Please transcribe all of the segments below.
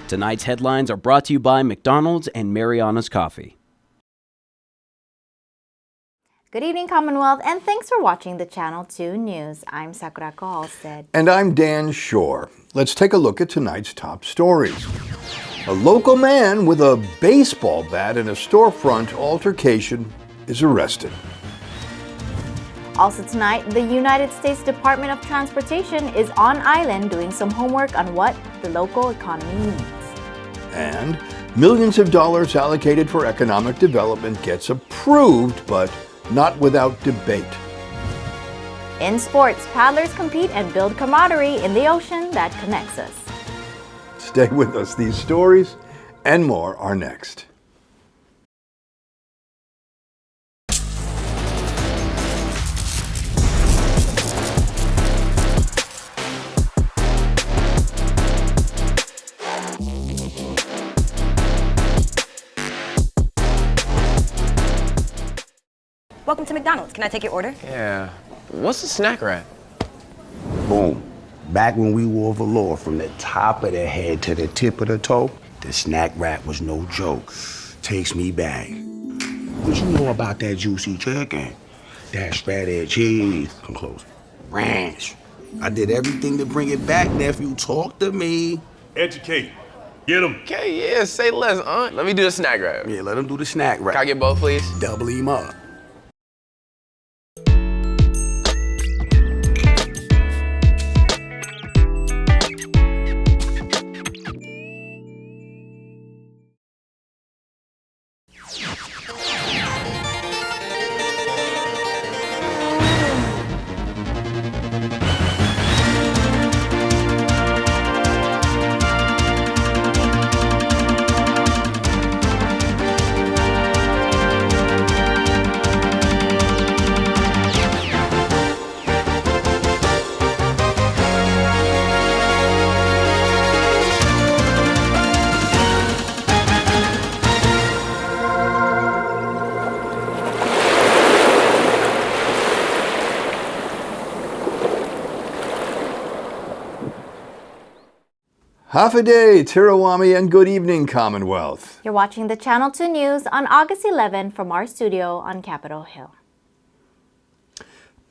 Tonight's headlines are brought to you by McDonald's and Mariana's Coffee. Good evening, Commonwealth, and thanks for watching the Channel 2 News. I'm Sakurako Halstead. And I'm Dan Shore. Let's take a look at tonight's top stories. A local man with a baseball bat in a storefront altercation is arrested. Also tonight, the United States Department of Transportation is on island doing some homework on what the local economy needs. And millions of dollars allocated for economic development gets approved, but not without debate. In sports, paddlers compete and build camaraderie in the ocean that connects us. Stay with us. These stories and more are next. Welcome to McDonald's. Can I take your order? Yeah. What's a snack wrap? Boom. Back when we wore velour from the top of the head to the tip of the toe, the snack wrap was no joke. Takes me back. What you know about that juicy chicken? That shredded cheese. Come close. Ranch. I did everything to bring it back, nephew. Talk to me. Educate. Get him. Okay, yeah, say less, Aunt. Let me do the snack wrap. Yeah, let him do the snack wrap. Can I get both, please? Double him up. Half a day, Tirawami, and good evening, Commonwealth. You're watching the Channel 2 News on August 11 from our studio on Capitol Hill.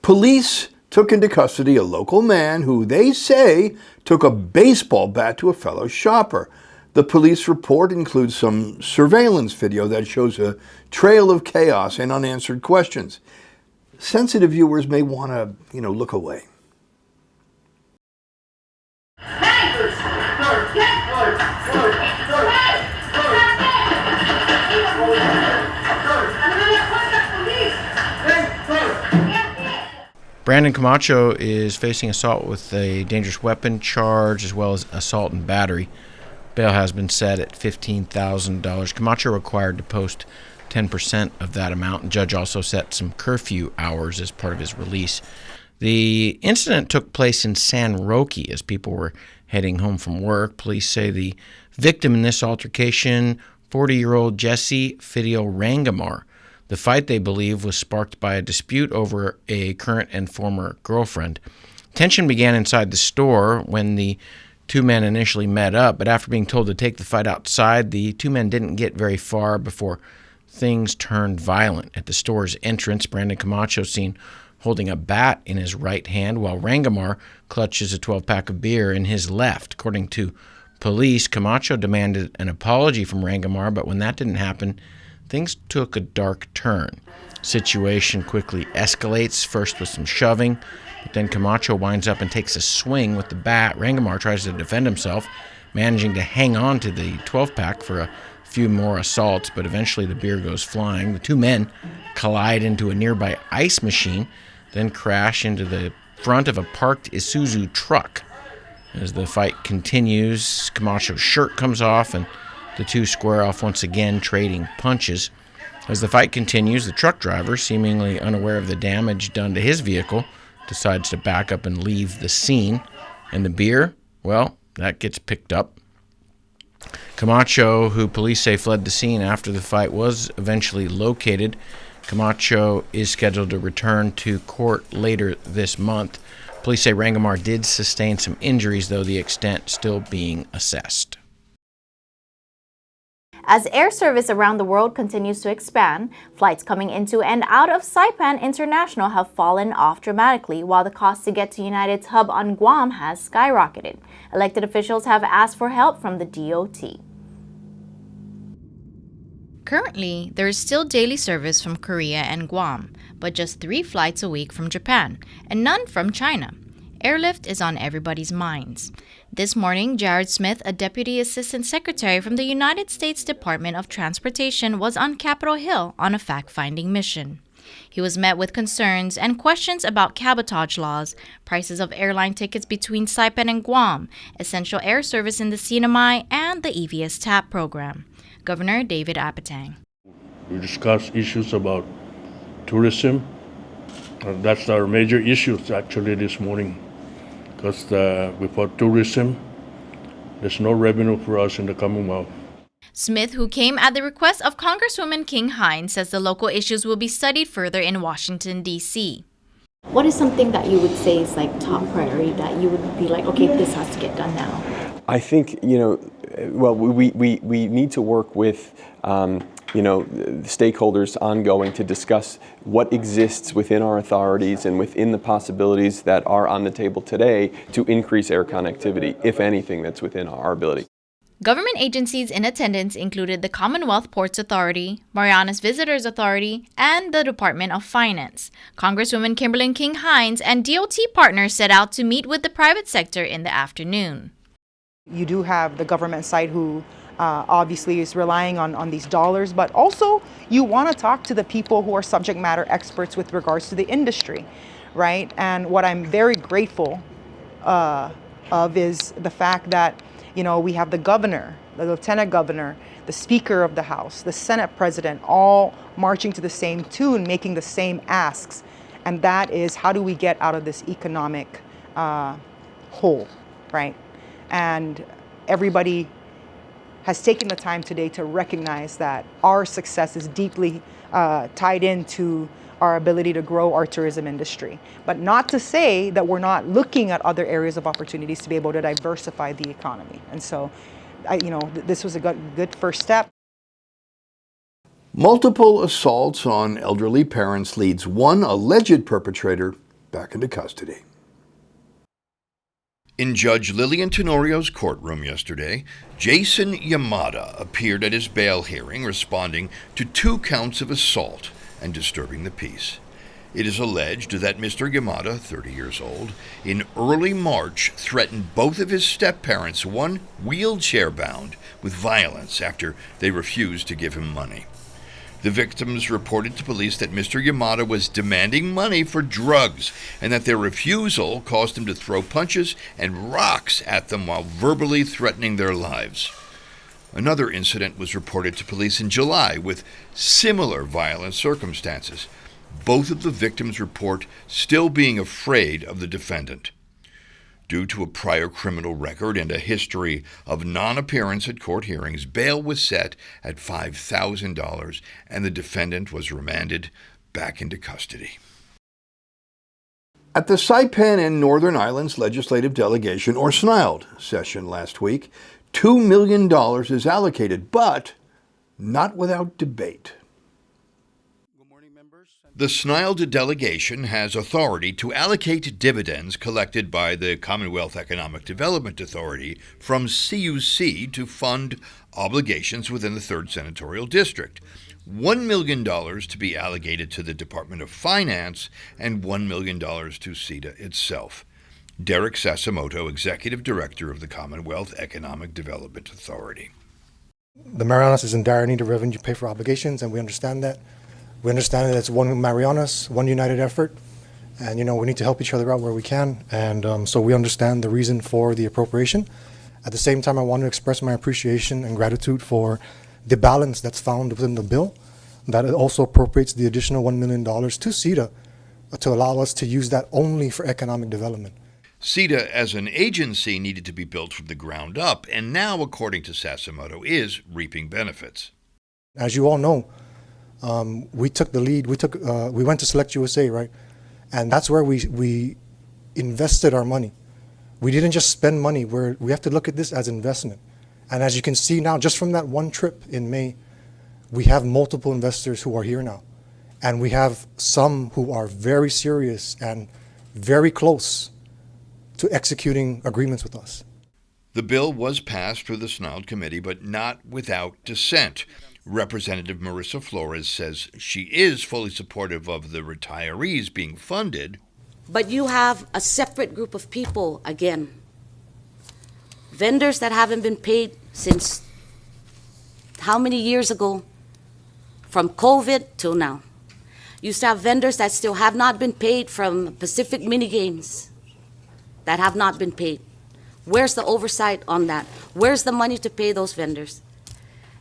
Police took into custody a local man who they say took a baseball bat to a fellow shopper. The police report includes some surveillance video that shows a trail of chaos and unanswered questions. Sensitive viewers may want to, look away. Brandon Camacho is facing assault with a dangerous weapon charge as well as assault and battery. Bail has been set at $15,000. Camacho required to post 10% of that amount. The judge also set some curfew hours as part of his release. The incident took place in San Roque as people were heading home from work. Police say the victim in this altercation, 40-year-old Jesse Fidio Rangamar. The fight, they believe, was sparked by a dispute over a current and former girlfriend. Tension began inside the store when the two men initially met up, but after being told to take the fight outside, the two men didn't get very far before things turned violent. At the store's entrance, Brandon Camacho seen holding a bat in his right hand, while Rangamar clutches a 12-pack of beer in his left. According to police, Camacho demanded an apology from Rangamar, but when that didn't happen, things took a dark turn. Situation quickly escalates, first with some shoving, but then Camacho winds up and takes a swing with the bat. Rangamar tries to defend himself, managing to hang on to the 12-pack for a few more assaults, but eventually the beer goes flying. The two men collide into a nearby ice machine, then crash into the front of a parked Isuzu truck. As the fight continues, Camacho's shirt comes off and the two square off once again, trading punches. As the fight continues, the truck driver, seemingly unaware of the damage done to his vehicle, decides to back up and leave the scene. And the beer, well, that gets picked up. Camacho, who police say fled the scene after the fight, was eventually located. Camacho is scheduled to return to court later this month. Police say Rangamar did sustain some injuries, though the extent still being assessed. As air service around the world continues to expand, flights coming into and out of Saipan International have fallen off dramatically, while the cost to get to United's hub on Guam has skyrocketed. Elected officials have asked for help from the DOT. Currently, there is still daily service from Korea and Guam, but just 3 flights a week from Japan, and none from China. Airlift is on everybody's minds. This morning, Jared Smith, a Deputy Assistant Secretary from the United States Department of Transportation, was on Capitol Hill on a fact-finding mission. He was met with concerns and questions about cabotage laws, prices of airline tickets between Saipan and Guam, essential air service in the Sinai, and the EVS TAP program. Governor David Apatang. We discussed issues about tourism. That's our major issues actually this morning. Because without tourism, there's no revenue for us in the Commonwealth. Smith, who came at the request of Congresswoman King Hines, says the local issues will be studied further in Washington, D.C. What is something that you would say is like top priority that you would be like, okay, this has to get done now? I think, well, we need to work with, stakeholders ongoing to discuss what exists within our authorities and within the possibilities that are on the table today to increase air connectivity, if anything, that's within our ability. Government agencies in attendance included the Commonwealth Ports Authority, Marianas Visitors Authority, and the Department of Finance. Congresswoman Kimberly King Hines and DOT partners set out to meet with the private sector in the afternoon. You do have the government side who obviously is relying on these dollars, but also you want to talk to the people who are subject matter experts with regards to the industry, right? And what I'm very grateful of is the fact that, we have the governor, the lieutenant governor, the speaker of the House, the Senate president, all marching to the same tune, making the same asks. And that is, how do we get out of this economic hole, right? And everybody has taken the time today to recognize that our success is deeply tied into our ability to grow our tourism industry. But not to say that we're not looking at other areas of opportunities to be able to diversify the economy. And so, this was a good first step. Multiple assaults on elderly parents leads one alleged perpetrator back into custody. In Judge Lillian Tenorio's courtroom yesterday, Jason Yamada appeared at his bail hearing responding to 2 counts of assault and disturbing the peace. It is alleged that Mr. Yamada, 30 years old, in early March threatened both of his step-parents, one wheelchair-bound, with violence after they refused to give him money. The victims reported to police that Mr. Yamada was demanding money for drugs and that their refusal caused him to throw punches and rocks at them while verbally threatening their lives. Another incident was reported to police in July with similar violent circumstances. Both of the victims report still being afraid of the defendant. Due to a prior criminal record and a history of non-appearance at court hearings, bail was set at $5,000 and the defendant was remanded back into custody. At the Saipan and Northern Islands Legislative Delegation, or Senile, session last week, $2 million is allocated, but not without debate. The Senile delegation has authority to allocate dividends collected by the Commonwealth Economic Development Authority from CUC to fund obligations within the 3rd Senatorial District. $1 million to be allocated to the Department of Finance and $1 million to CETA itself. Derek Sasimoto, Executive Director of the Commonwealth Economic Development Authority. The Marianas is in dire need of revenue to pay for obligations, and we understand that. We understand that it's one Marianas, one united effort, and we need to help each other out where we can, and so we understand the reason for the appropriation. At the same time, I want to express my appreciation and gratitude for the balance that's found within the bill, that it also appropriates the additional $1 million to CETA to allow us to use that only for economic development. CETA as an agency needed to be built from the ground up, and now, according to Sasimoto, is reaping benefits. As you all know, we took the lead. We went to Select USA, right? And that's where we invested our money. We didn't just spend money. We have to look at this as investment. And as you can see now, just from that one trip in May, we have multiple investors who are here now. And we have some who are very serious and very close to executing agreements with us. The bill was passed through the Senile committee, but not without dissent. Representative Marissa Flores says she is fully supportive of the retirees being funded. But you have a separate group of people, again, vendors that haven't been paid since how many years ago, from COVID till now. You used to have vendors that still have not been paid from Pacific Mini Games that have not been paid. Where's the oversight on that? Where's the money to pay those vendors?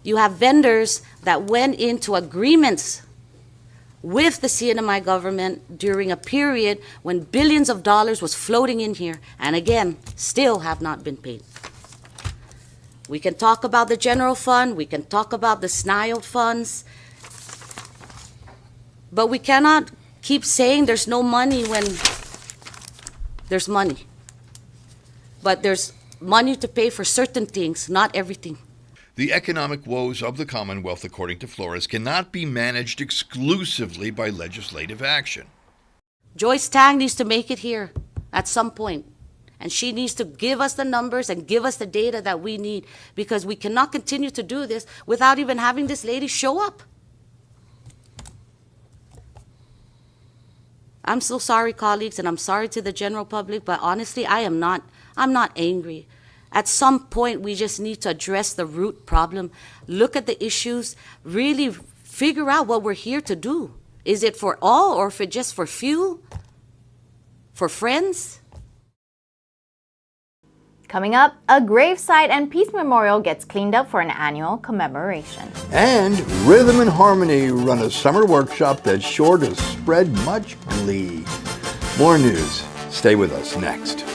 You have vendors that went into agreements with the CNMI government during a period when billions of dollars was floating in here, and again, still have not been paid. We can talk about the general fund, we can talk about the Senile funds, but we cannot keep saying there's no money when there's money. But there's money to pay for certain things, not everything. The economic woes of the Commonwealth, according to Flores, cannot be managed exclusively by legislative action. Joyce Tang needs to make it here at some point, and she needs to give us the numbers and give us the data that we need, because we cannot continue to do this without even having this lady show up. I'm so sorry, colleagues, and I'm sorry to the general public, but honestly, I'm not angry. At some point, we just need to address the root problem, look at the issues, really figure out what we're here to do. Is it for all, or for just for few? For friends? Coming up, a gravesite and peace memorial gets cleaned up for an annual commemoration. And Rhythm and Harmony run a summer workshop that's sure to spread much glee. More news. Stay with us next.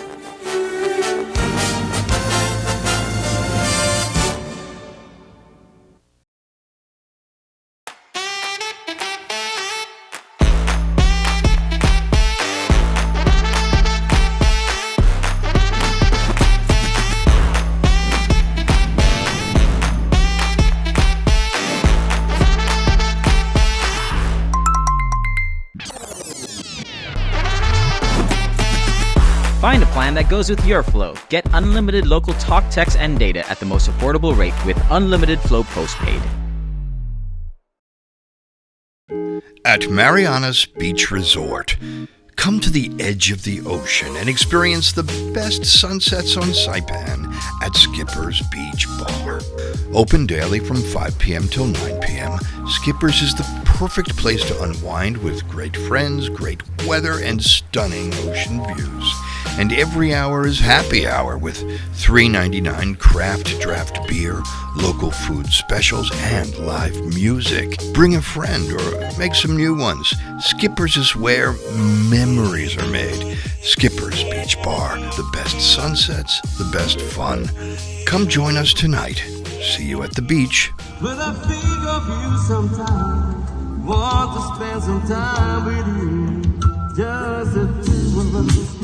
Find a plan that goes with your flow. Get unlimited local talk, text, and data at the most affordable rate with Unlimited Flow Postpaid. At Mariana's Beach Resort, come to the edge of the ocean and experience the best sunsets on Saipan at Skipper's Beach Bar. Open daily from 5 p.m. till 9 p.m., Skipper's is the perfect place to unwind with great friends, great weather, and stunning ocean views. And every hour is happy hour with $3.99 craft draft beer, local food specials, and live music. Bring a friend or make some new ones. Skipper's is where memories are made. Skipper's Beach Bar, the best sunsets, the best fun. Come join us tonight. See you at the beach. When I think of you sometime, want to spend some time with you, just the two of us.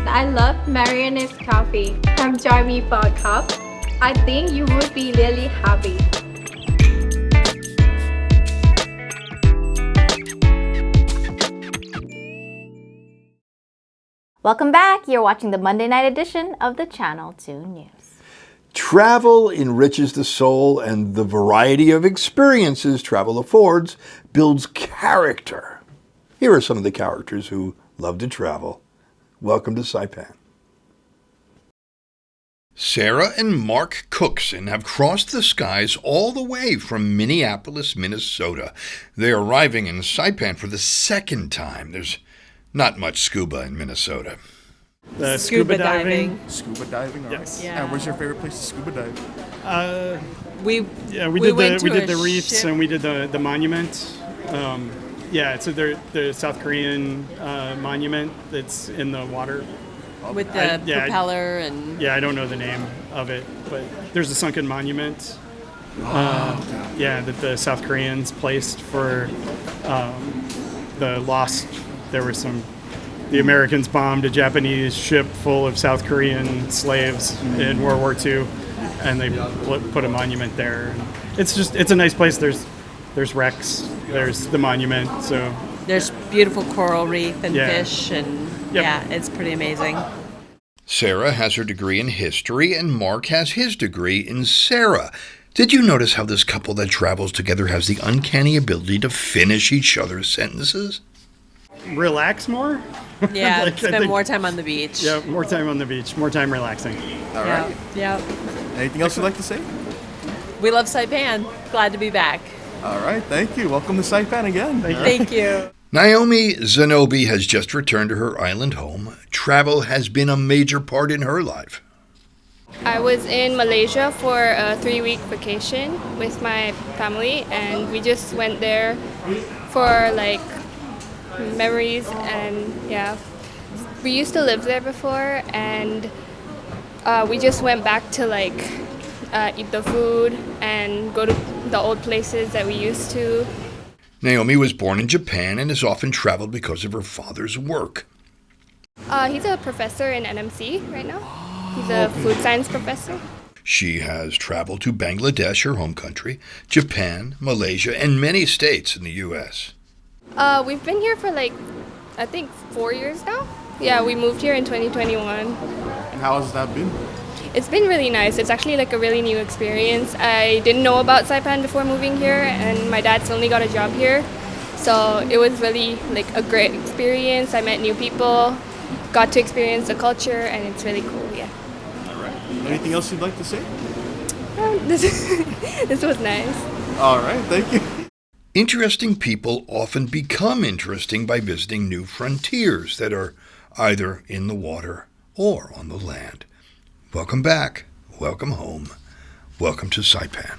I love Mariana's coffee. Come join me for a cup. I think you would be really happy. Welcome back. You're watching the Monday night edition of the Channel 2 News. Travel enriches the soul, and the variety of experiences travel affords builds character. Here are some of the characters who love to travel. Welcome to Saipan. Sarah and Mark Cookson have crossed the skies all the way from Minneapolis, Minnesota. They are arriving in Saipan for the second time. There's not much scuba in Minnesota. Scuba diving. Scuba diving, all right. Yes. And where's your favorite place to scuba dive? We did the reefs ship. and we did the monument. It's the South Korean monument that's in the water. With the propeller and... Yeah, I don't know the name of it, but there's a sunken monument. That the South Koreans placed for the lost. There were the Americans bombed a Japanese ship full of South Korean slaves in World War II, and they put a monument there. It's a nice place. There's wrecks. There's the monument. So there's beautiful coral reef and fish, and it's pretty amazing. Sarah has her degree in history, and Mark has his degree in Sarah. Did you notice how this couple that travels together has the uncanny ability to finish each other's sentences? Relax more? Yeah, spend more time on the beach. Yeah, more time on the beach, more time relaxing. All right. Yeah. Anything else you'd like to say? We love Saipan. Glad to be back. All right, thank you. Welcome to Saipan again. Thank you. Naomi Zanobi has just returned to her island home. Travel has been a major part in her life. I was in Malaysia for a 3-week vacation with my family, and we just went there for memories, and we used to live there before, and we just went back to eat the food and go to the old places that we used to. Naomi was born in Japan and has often traveled because of her father's work. He's a professor in NMC right now. He's a food science professor. She has traveled to Bangladesh, her home country, Japan, Malaysia, and many states in the U.S. We've been here for I think 4 years now. Yeah, we moved here in 2021. And how has that been? It's been really nice. It's actually a really new experience. I didn't know about Saipan before moving here, and my dad's only got a job here. So it was really a great experience. I met new people, got to experience the culture, and it's really cool, yeah. All right. Anything else you'd like to say? This was nice. All right, thank you. Interesting people often become interesting by visiting new frontiers that are either in the water or on the land. Welcome back. Welcome home. Welcome to Saipan.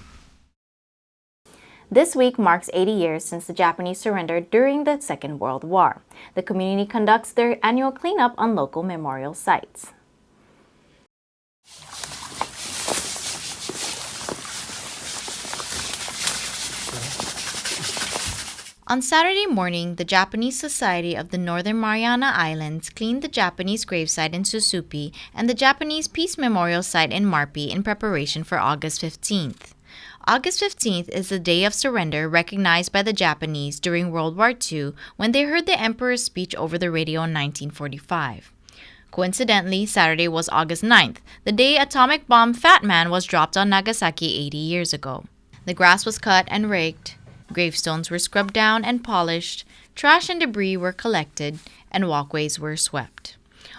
This week marks 80 years since the Japanese surrendered during the Second World War. The community conducts their annual cleanup on local memorial sites. On Saturday morning, the Japanese Society of the Northern Mariana Islands cleaned the Japanese gravesite in Susupi and the Japanese Peace Memorial site in Marpi in preparation for August 15th. August 15th is the day of surrender recognized by the Japanese during World War II when they heard the Emperor's speech over the radio in 1945. Coincidentally, Saturday was August 9th, the day atomic bomb Fat Man was dropped on Nagasaki 80 years ago. The grass was cut and raked. Gravestones were scrubbed down and polished, trash and debris were collected, and walkways were swept.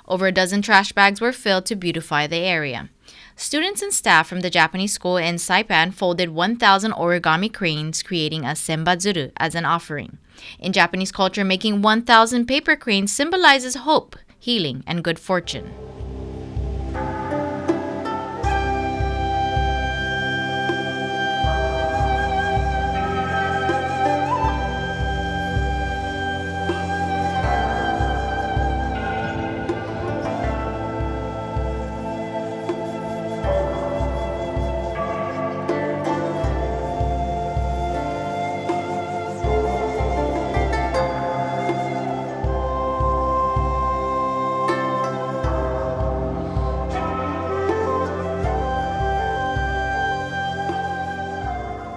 Over a dozen trash bags were filled to beautify the area. Students and staff from the Japanese school in Saipan folded 1,000 origami cranes, creating a senbazuru as an offering. In Japanese culture, making 1,000 paper cranes symbolizes hope, healing, and good fortune.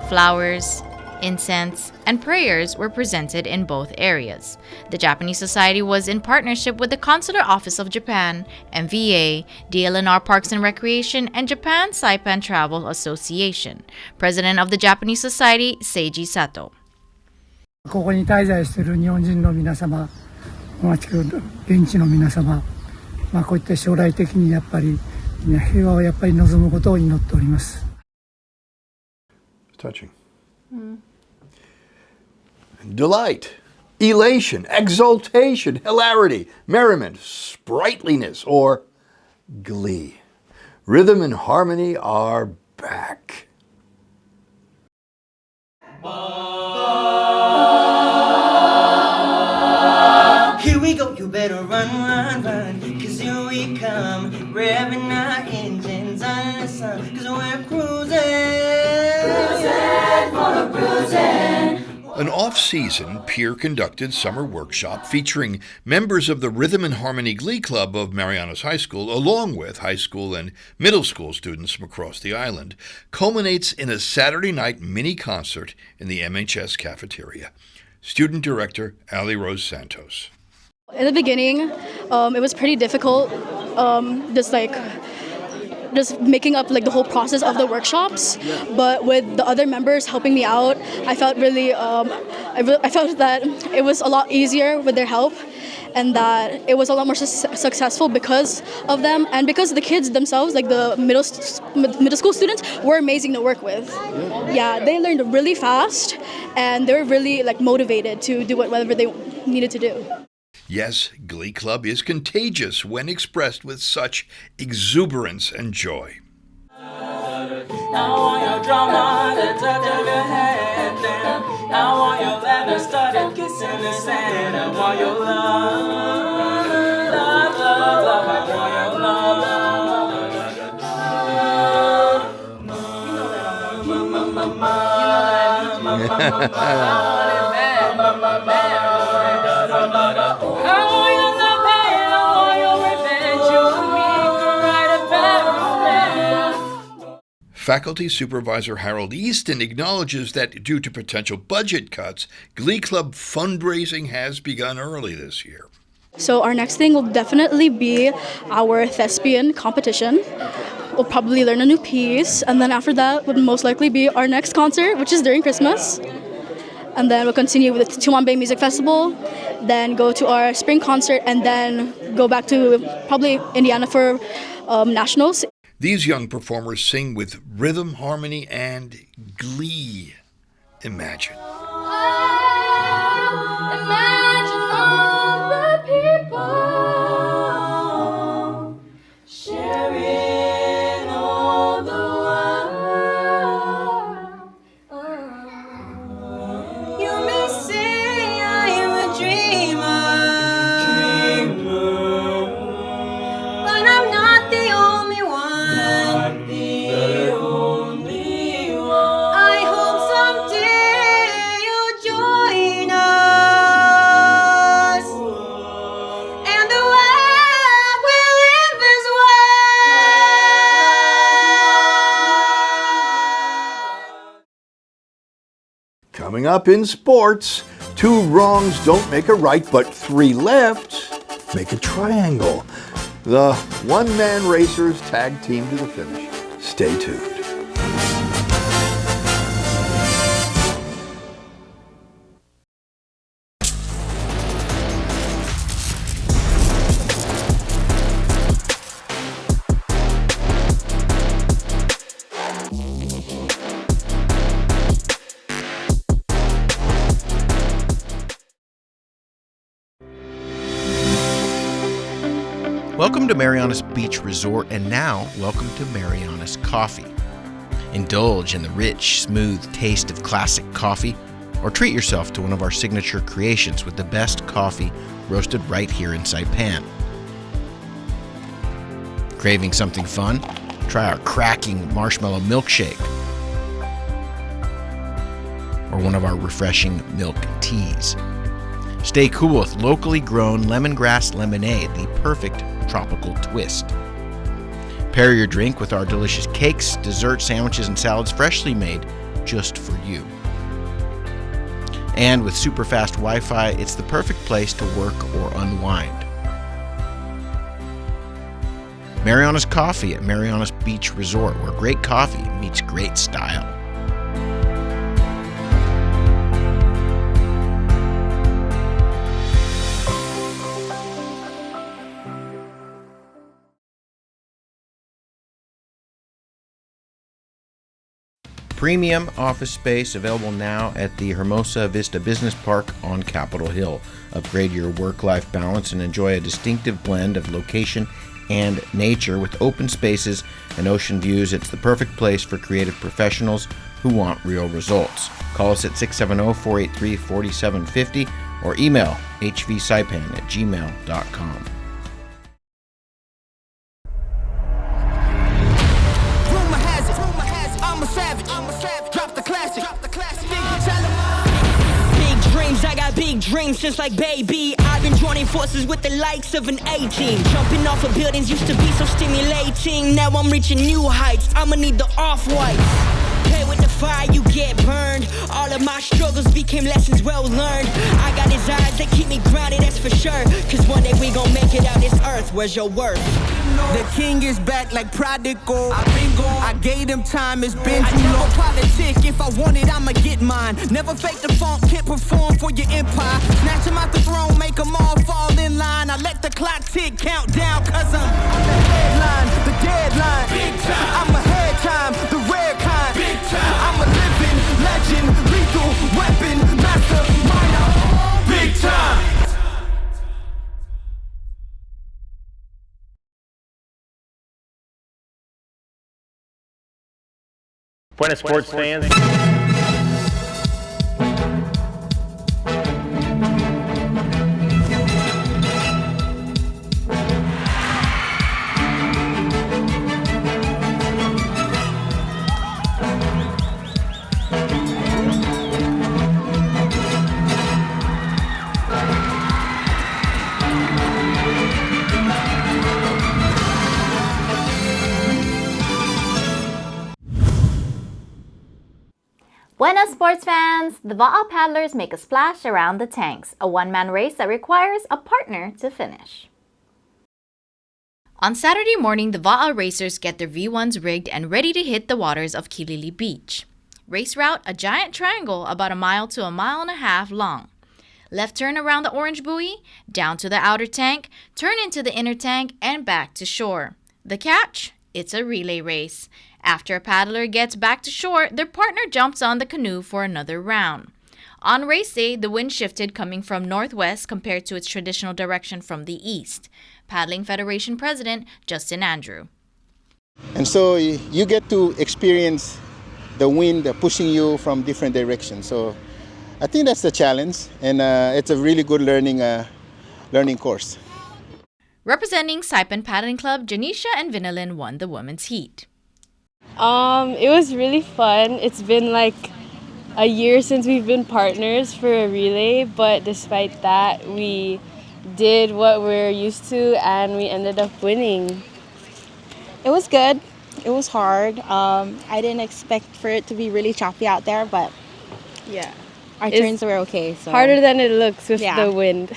Flowers, incense, and prayers were presented in both areas. The Japanese Society was in partnership with the Consular Office of Japan, MVA, DLNR Parks and Recreation, and Japan Saipan Travel Association. President of the Japanese Society, Seiji Sato. ここに滞在している日本人の皆様、現地の皆様、こういった将来的にやっぱり平和をやっぱり望むことを祈っております。 Touching. Delight, elation, exultation, hilarity, merriment, sprightliness, or glee. Rhythm and harmony are back. Here we go, you better run, run, run, cause here we come, revving our engines under the sun, cause we're cruising for the bruising. An off-season, peer-conducted summer workshop featuring members of the Rhythm and Harmony Glee Club of Marianas High School, along with high school and middle school students from across the island, culminates in a Saturday night mini-concert in the MHS cafeteria. Student Director Ali Rose Santos. In the beginning, it was pretty difficult, just making up like the whole process of the workshops. But with the other members helping me out, I felt really, I felt that it was a lot easier with their help, and that it was a lot more successful because of them, and because the kids themselves, like the middle school students, were amazing to work with. Yeah, they learned really fast, and they were really like motivated to do whatever they needed to do. Yes, Glee Club is contagious when expressed with such exuberance and joy. I want your drama, the touch of your hand down. I want your laughter, started kissing the sand. I want your love, love, love, love. I want your love, Faculty Supervisor Harold Easton acknowledges that due to potential budget cuts, Glee Club fundraising has begun early this year. So our next thing will definitely be our thespian competition. We'll probably learn a new piece, and then after that would most likely be our next concert, which is during Christmas. And then we'll continue with the Tumon Bay Music Festival, then go to our spring concert, and then go back to probably Indiana for nationals. These young performers sing with rhythm, harmony, and glee. Imagine. imagine all the people sharing all the world. You may say I am a dreamer, but I'm not the only one. I hope someday you'll join us, and the world will live as one. Coming up in sports, 2 wrongs don't make a right, but 3 left make a triangle. The one-man racers tag team to the finish. Stay tuned. Welcome to Marianas Beach Resort, and now welcome to Marianas Coffee. Indulge in the rich, smooth taste of classic coffee, or treat yourself to one of our signature creations with the best coffee roasted right here in Saipan. Craving something fun? Try our cracking marshmallow milkshake, or one of our refreshing milk teas. Stay cool with locally grown lemongrass lemonade, the perfect tropical twist. Pair your drink with our delicious cakes, desserts, sandwiches, and salads freshly made just for you. And with super fast Wi-Fi, it's the perfect place to work or unwind. Marianas Coffee at Marianas Beach Resort, where great coffee meets great style. premium office space available now at the Hermosa Vista Business Park on Capitol Hill. Upgrade your work-life balance and enjoy a distinctive blend of location and nature with open spaces and ocean views. It's the perfect place for creative professionals who want real results. Call us at 670-483-4750 or email hvsaipan@gmail.com. I got big dreams since like baby. I've been joining forces with the likes of an A-team. Jumping off of buildings used to be so stimulating. Now I'm reaching new heights. I'ma need the off-whites. Play with the fire, you get burned. All of my struggles became lessons well learned. I got desires that keep me grounded, that's for sure. Cause one day we gon' make it out this earth. Where's your worth? The king is back like prodigal. I've been gone. I gave him time, it's been too long. Politic, if I want it, I'ma get mine. Never fake the funk, can't perform for your empire. Snatch him out the throne, make them all fall in line. I let the clock tick, count down, cause I'm the headline, the deadline. Big time. I'm ahead time, the rare kind. Big time. I'm a living legend, lethal weapon, mastermind. Big time. Buenas sports fans. Buenas sports fans! The Va'a paddlers make a splash around the tanks, a one-man race that requires a partner to finish. On Saturday morning, the Va'a racers get their V1s rigged and ready to hit the waters of Kilili Beach. Race route, a giant triangle about 1 mile to 1.5 miles long. Left turn around the orange buoy, down to the outer tank, turn into the inner tank, and back to shore. The catch? It's a relay race. After a paddler gets back to shore, their partner jumps on the canoe for another round. On race day, the wind shifted coming from northwest compared to its traditional direction from the east. Paddling Federation President Justin Andrew. And so you get to experience the wind pushing you from different directions. So I think that's the challenge, and it's a really good learning course. Representing Saipan Paddling Club, Janisha and Vinalyn won the women's heat. It was really fun. It's been like a year since we've been partners for a relay, but despite that, we did what we're used to and we ended up winning. It was good. It was hard. I didn't expect for it to be really choppy out there, but yeah, our turns were okay. So harder than it looks with the wind.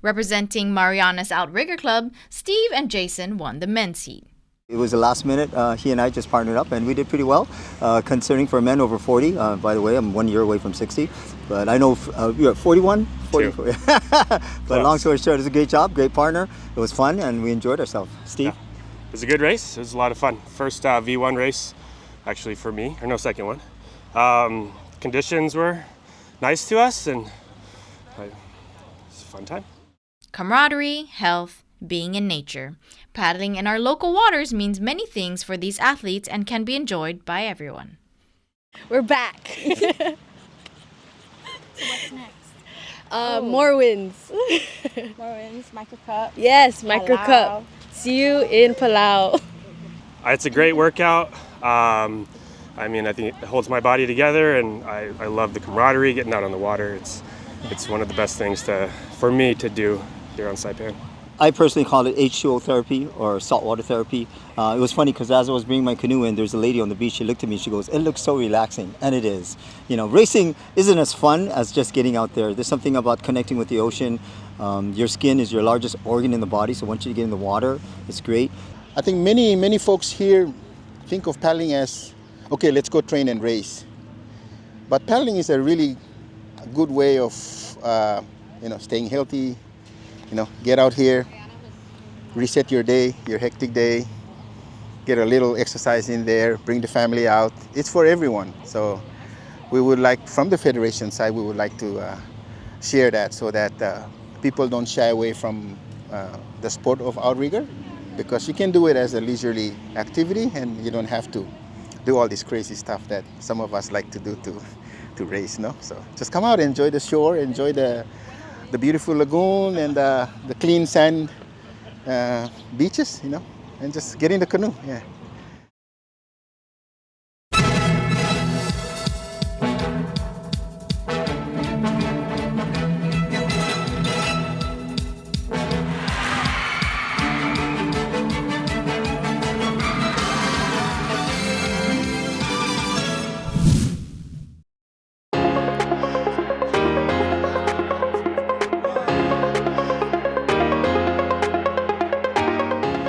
Representing Mariana's Outrigger Club, Steve and Jason won the men's heat. It was the last minute. He and I just partnered up and we did pretty well. Considering for men over 40, by the way, I'm 1 year away from 60. But I know you're at 41? 44. But long story short, it was a great job, great partner. It was fun and we enjoyed ourselves. Steve? Yeah. It was a good race. It was a lot of fun. First V1 race, actually for me, or no, second one. Conditions were nice to us and it was a fun time. Camaraderie, health, being in nature. Paddling in our local waters means many things for these athletes and can be enjoyed by everyone. We're back. What's next? More wins. More wins, Micro Cup. Yes, Micro Cup. See you in Palau. It's a great workout. I think it holds my body together, and I love the camaraderie, getting out on the water. It's one of the best things for me to do here on Saipan. I personally call it H2O therapy or saltwater therapy. It was funny because as I was bringing my canoe in, there's a lady on the beach. She looked at me. She goes, "It looks so relaxing," and it is. You know, racing isn't as fun as just getting out there. There's something about connecting with the ocean. Your skin is your largest organ in the body, so once you get in the water, it's great. I think many folks here think of paddling as, okay, let's go train and race. But paddling is a really good way of staying healthy. Get out here, reset your day, your hectic day, get a little exercise in there, bring the family out. It's for everyone. So we would like, from the Federation side, we would like to share that so that people don't shy away from the sport of outrigger, because you can do it as a leisurely activity and you don't have to do all this crazy stuff that some of us like to do to race, no? So just come out, enjoy the shore, enjoy the beautiful lagoon and the clean sand beaches, you know, and just get in the canoe, yeah.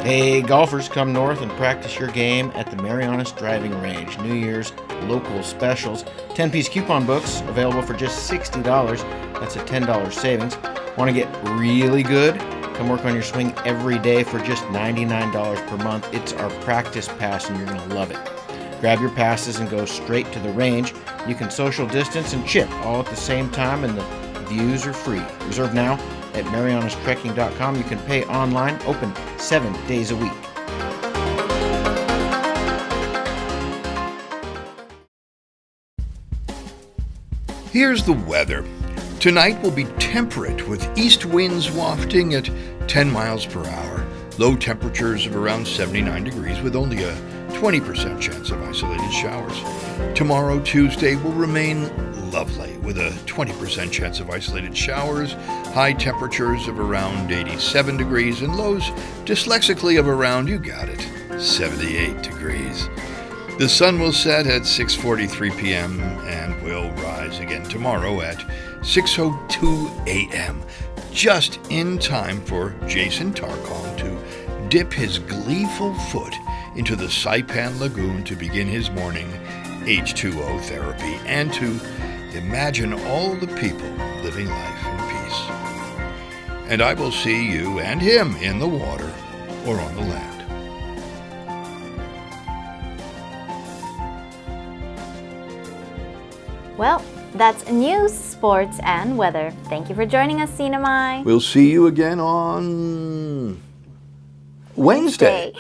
Hey, golfers, come north and practice your game at the Marianas Driving Range. New Year's local specials. 10-piece coupon books available for just $60. That's a $10 savings. Want to get really good? Come work on your swing every day for just $99 per month. It's our practice pass and you're going to love it. Grab your passes and go straight to the range. You can social distance and chip all at the same time, and the views are free. Reserve now at marianastrekking.com. You can pay online, open 7 days a week. Here's the weather. Tonight will be temperate with east winds wafting at 10 miles per hour. Low temperatures of around 79 degrees with only a 20% chance of isolated showers. Tomorrow, Tuesday, will remain lovely with a 20% chance of isolated showers, high temperatures of around 87 degrees, and lows dyslexically of around, you got it, 78 degrees. The sun will set at 6:43 p.m. and will rise again tomorrow at 6:02 a.m., just in time for Jason Tarkong to dip his gleeful foot into the Saipan Lagoon to begin his morning H2O therapy and to imagine all the people living life in peace. And I will see you and him in the water or on the land. Well, that's news, sports, and weather. Thank you for joining us, Sinamai. We'll see you again on Wednesday.